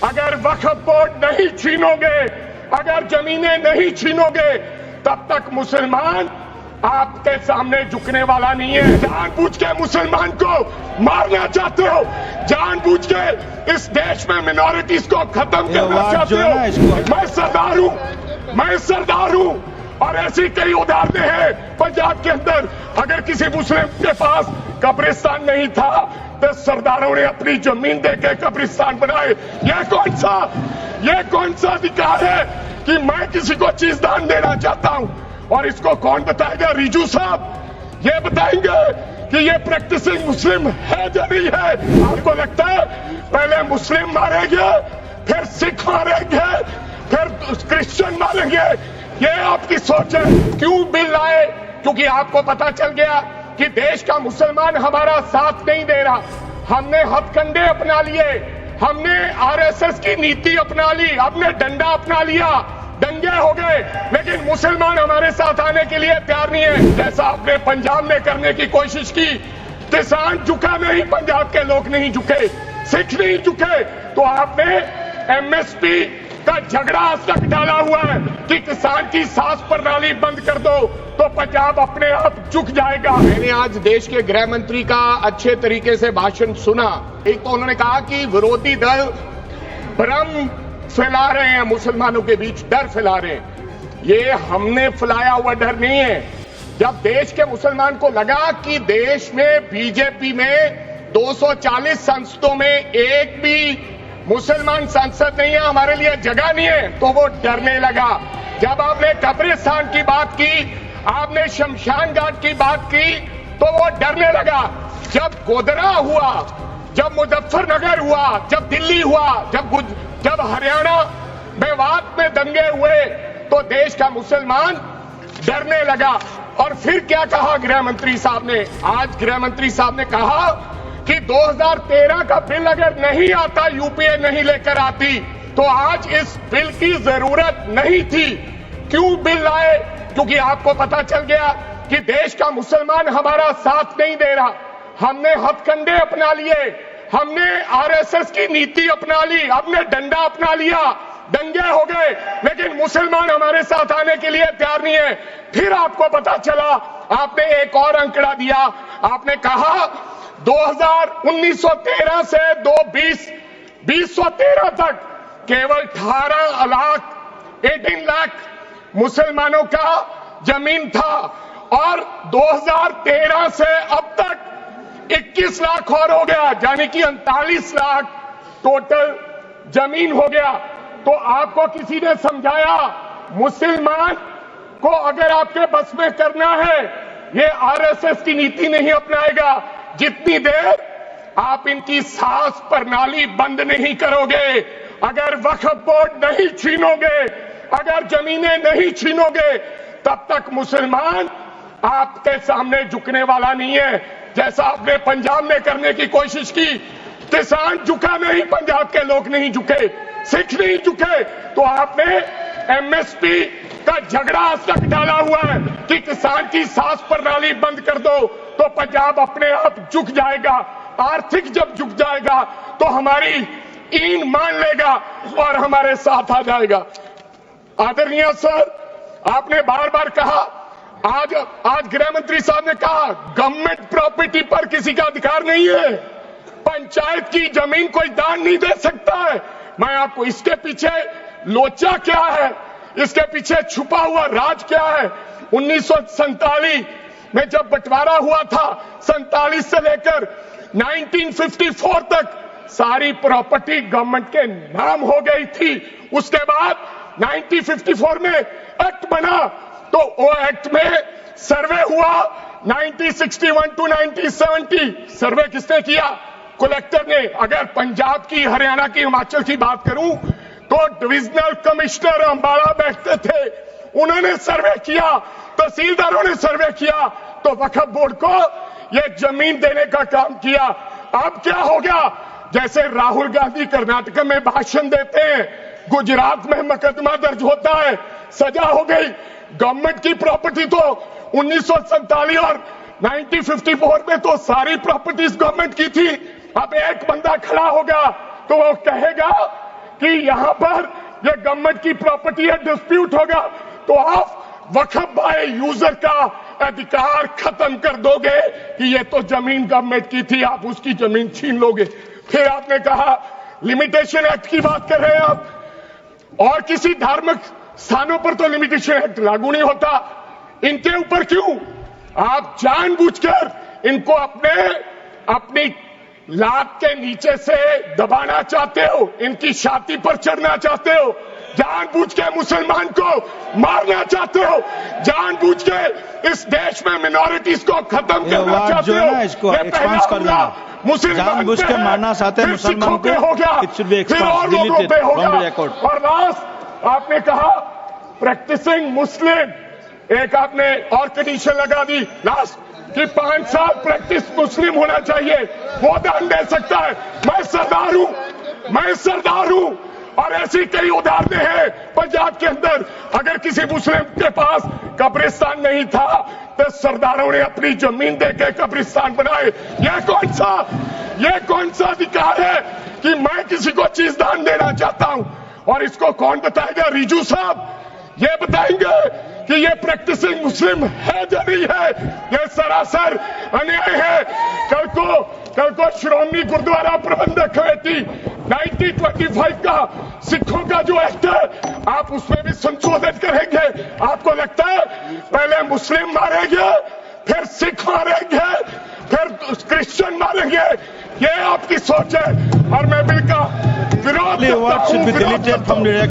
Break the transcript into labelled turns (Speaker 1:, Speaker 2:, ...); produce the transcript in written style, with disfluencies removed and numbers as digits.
Speaker 1: अगर वक्फ बोर्ड नहीं छीनोगे, अगर जमीनें नहीं छीनोगे, तब तक मुसलमान आपके सामने झुकने वाला नहीं है। जानबूझ के मुसलमान को मारना चाहते हो, जानबूझ के इस देश में मिनॉरिटीज को खत्म करना चाहते हो। मैं सरदार हूं और ऐसी कई उदाहरणें हैं पंजाब के अंदर। अगर किसी मुस्लिम के पास कब्रिस्तान नहीं था तो सरदारों ने अपनी जमीन देके कब्रिस्तान बनाए। ये कौन सा अधिकार है कि मैं किसी को चीज दान देना चाहता हूं? और इसको कौन बताएगा? रिजू साहब ये बताएंगे कि ये प्रैक्टिसिंग मुस्लिम है या नहीं है। आपको लगता है पहले मुस्लिम मारेंगे, फिर सिख मारेंगे, फिर क्रिश्चियन मारेंगे? ये आपकी सोच है। क्यों बिल लाए? क्योंकि आपको पता चल गया कि देश का मुसलमान हमारा साथ नहीं दे रहा। हमने हथकंडे अपना लिए, हमने आरएसएस की नीति अपना ली, हमने डंडा अपना लिया, दंगे हो गए, लेकिन मुसलमान हमारे साथ आने के लिए तैयार नहीं है। जैसा आपने पंजाब में करने की कोशिश की, किसान झुका नहीं, पंजाब के लोग नहीं झुके, सिख नहीं झुके, तो आपने एमएसपी का झगड़ा आज तक डाला हुआ है कि किसान की सांस प्रणाली बंद कर दो तो पंजाब अपने आप झुक जाएगा। मैंने आज देश के गृह मंत्री का अच्छे तरीके से भाषण सुना। एक तो उन्होंने कहा कि विरोधी दल भ्रम फैला रहे हैं, मुसलमानों के बीच डर फैला रहे हैं। ये हमने फैलाया हुआ डर नहीं है। जब देश के मुसलमान को लगा कि देश में बीजेपी में 240 संसदों में एक भी मुसलमान सांसद नहीं है, हमारे लिए जगह नहीं है, तो वो डरने लगा। जब आपने कब्रिस्तान की बात की, आपने शमशान घाट की बात की, तो वो डरने लगा। जब गोधरा हुआ, जब मुजफ्फरनगर हुआ, जब दिल्ली हुआ, जब हरियाणा मेवात में दंगे हुए, तो देश का मुसलमान डरने लगा। और फिर क्या कहा गृह मंत्री साहब ने? आज गृह मंत्री साहब ने कहा कि 2013 का बिल अगर नहीं आता, यूपीए नहीं लेकर आती, तो आज इस बिल की जरूरत नहीं थी। क्यों बिल लाए? क्योंकि आपको पता चल गया कि देश का मुसलमान हमारा साथ नहीं दे रहा। हमने हथकंडे अपना लिए, हमने आरएसएस की नीति अपना ली, हमने डंडा अपना लिया, दंगे हो गए, लेकिन मुसलमान हमारे साथ आने के लिए तैयार नहीं है। फिर आपको पता चला, आपने एक और अंकड़ा दिया, आपने कहा 1913 से 2013 तक केवल 18 लाख मुसलमानों का जमीन था, और 2013 से अब तक 21 लाख और हो गया, यानी कि 39 लाख टोटल जमीन हो गया। तो आपको किसी ने समझाया मुसलमान को अगर आपके बस में करना है, ये आरएसएस की नीति नहीं अपनाएगा जितनी देर आप इनकी सांस प्रणाली बंद नहीं करोगे। अगर वक्फ बोर्ड नहीं छीनोगे, अगर जमीनें नहीं छीनोगे, तब तक मुसलमान आपके सामने झुकने वाला नहीं है। जैसा आपने पंजाब में करने की कोशिश की, किसान झुका नहीं, पंजाब के लोग नहीं झुके, सिख नहीं झुके, तो आपने एमएसपी का झगड़ा आज तक डाला हुआ है कि किसान की सांस प्रणाली बंद कर दो तो पंजाब अपने आप झुक जाएगा। आर्थिक जब झुक जाएगा तो हमारी ईन मान लेगा और हमारे साथ आ जाएगा। आदरणीय सर, आपने बार बार कहा, आज गृह मंत्री साहब ने कहा गवर्नमेंट प्रॉपर्टी पर किसी का अधिकार नहीं है, पंचायत की जमीन कोई दान नहीं दे सकता है। मैं आपको इसके पीछे लोचा क्या है, इसके पीछे छुपा हुआ राज क्या है? 1947 में जब बंटवारा हुआ था, 47 से लेकर 1954 तक सारी प्रॉपर्टी गवर्नमेंट के नाम हो गई थी। उसके बाद 1954 में एक्ट बना, तो वो एक्ट में सर्वे हुआ 1961 टू 1970। सर्वे किसने किया? कलेक्टर ने। अगर पंजाब की, हरियाणा की, हिमाचल की बात करूं तो डिविजनल कमिश्नर अंबाला बैठते थे, उन्होंने सर्वे किया, तहसीलदारों ने सर्वे किया, तो वक्फ बोर्ड को यह जमीन देने का काम किया। अब क्या हो गया? जैसे राहुल गांधी कर्नाटक में भाषण देते हैं, गुजरात में मुकदमा दर्ज होता है, सजा हो गई। गवर्नमेंट की प्रॉपर्टी तो 1947 और 1954 में तो सारी प्रॉपर्टीज गवर्नमेंट की थी। अब एक बंदा खड़ा होगा तो वो कहेगा कि यहां पर ये गवर्नमेंट की प्रॉपर्टी है, डिस्प्यूट होगा तो आप वक्फ बाय यूजर का अधिकार खत्म कर दोगे कि ये तो जमीन गवर्नमेंट की थी, आप उसकी जमीन छीन लोगे। फिर आपने कहा लिमिटेशन एक्ट की बात कर रहे हैं आप, और किसी धार्मिक स्थानों पर तो लिमिटेशन एक्ट लागू नहीं होता, इनके ऊपर क्यों? आप जानबूझकर इनको अपनी लात के नीचे से दबाना चाहते हो, इनकी छाती पर चढ़ना चाहते हो, जानबूझ के मुसलमान को मारना चाहते हो, जानबूझ के इस देश में मिनॉरिटीज को खत्म करना चाहते हो।
Speaker 2: इसको एक्सपांस कर देना, जानबूझ के मारना चाहते हैं मुसलमान को,
Speaker 1: हो गया,
Speaker 2: it should be expanse,
Speaker 1: deleted
Speaker 2: deleted from the record.
Speaker 1: और लास्ट आपने कहा प्रैक्टिसिंग मुस्लिम, एक आपने और कंडीशन लगा दी लास्ट कि 5 साल प्रैक्टिस मुस्लिम होना चाहिए, वो दान दे सकता है। मैं सरदार हूं और ऐसी कई उदाहरणें हैं पंजाब के अंदर। अगर किसी मुस्लिम के पास कब्रिस्तान नहीं था तो सरदारों ने अपनी जमीन देके कब्रिस्तान बनाए। ये कौन सा अधिकार है कि मैं किसी को चीज दान देना चाहता हूं? और इसको कौन बताएगा? रिजू साहब ये बताएंगे कि ये प्रैक्टिसिंग मुस्लिम है या नहीं है? ये सरासर अन्याय है। कल को श्रोमणी गुरुद्वारा प्रबंधक कमेटी 1925 का सिखों का जो एक्ट है, आप उसमें भी संशोधन करेंगे। आपको लगता है पहले मुस्लिम मारेंगे, फिर सिख मारेंगे, फिर क्रिश्चियन मारेंगे? ये आपकी सोच है और मैं बिल का विरोध करता हूं।